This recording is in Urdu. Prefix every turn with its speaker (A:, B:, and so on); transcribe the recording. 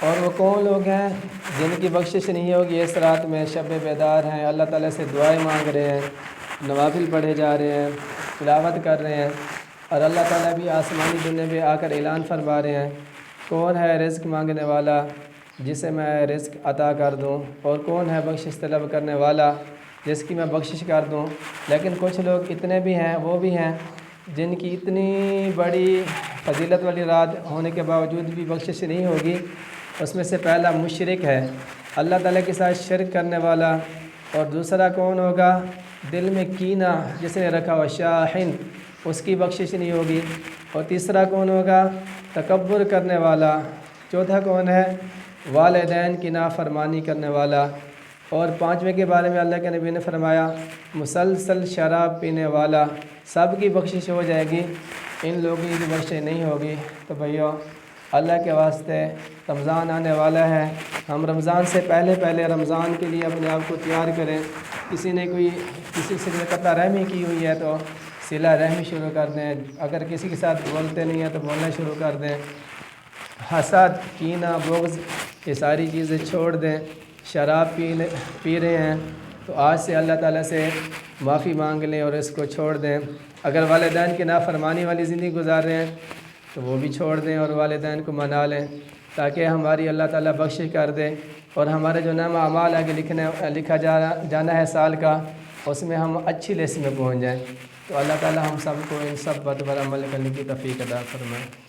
A: اور وہ کون لوگ ہیں جن کی بخشش نہیں ہوگی اس رات میں؟ شب بیدار ہیں، اللہ تعالیٰ سے دعائیں مانگ رہے ہیں، نوافل پڑھے جا رہے ہیں، تلاوت کر رہے ہیں، اور اللہ تعالیٰ بھی آسمانی دنیا میں آ کر اعلان فرما رہے ہیں کون ہے رزق مانگنے والا جسے میں رزق عطا کر دوں، اور کون ہے بخشش طلب کرنے والا جس کی میں بخشش کر دوں۔ لیکن کچھ لوگ اتنے بھی ہیں، وہ بھی ہیں جن کی اتنی بڑی فضیلت والی رات ہونے کے باوجود بھی بخشش نہیں ہوگی۔ اس میں سے پہلا مشرک ہے، اللہ تعالیٰ کے ساتھ شرک کرنے والا، اور دوسرا کون ہوگا؟ دل میں کینہ جس نے رکھا ہوا شاحن، اس کی بخشش نہیں ہوگی۔ اور تیسرا کون ہوگا؟ تکبر کرنے والا۔ چوتھا کون ہے؟ والدین کی نافرمانی کرنے والا۔ اور پانچویں کے بارے میں اللہ کے نبی نے فرمایا مسلسل شراب پینے والا، سب کی بخشش ہو جائے گی، ان لوگوں کی بخشش نہیں ہوگی۔ تو بھائیو اللہ کے واسطے رمضان آنے والا ہے، ہم رمضان سے پہلے رمضان کے لیے اپنے آپ کو تیار کریں۔ کسی سے قطع رحمی کی ہوئی ہے تو صلہ رحمی شروع کر دیں، اگر کسی کے ساتھ بولتے نہیں ہیں تو بولنا شروع کر دیں، حسد، کینہ، بغض، یہ ساری چیزیں چھوڑ دیں۔ شراب پی رہے ہیں تو آج سے اللہ تعالیٰ سے معافی مانگ لیں اور اس کو چھوڑ دیں۔ اگر والدین کی نافرمانی والی زندگی گزار رہے ہیں تو وہ بھی چھوڑ دیں اور والدین کو منا لیں، تاکہ ہماری اللہ تعالیٰ بخشش کر دے، اور ہمارے جو نام اعمال آگے لکھا جانا ہے سال کا، اس میں ہم اچھی لسٹ میں پہنچ جائیں۔ تو اللہ تعالیٰ ہم سب کو ان سب بات پر عمل کرنے کی توفیق عطا فرمائے۔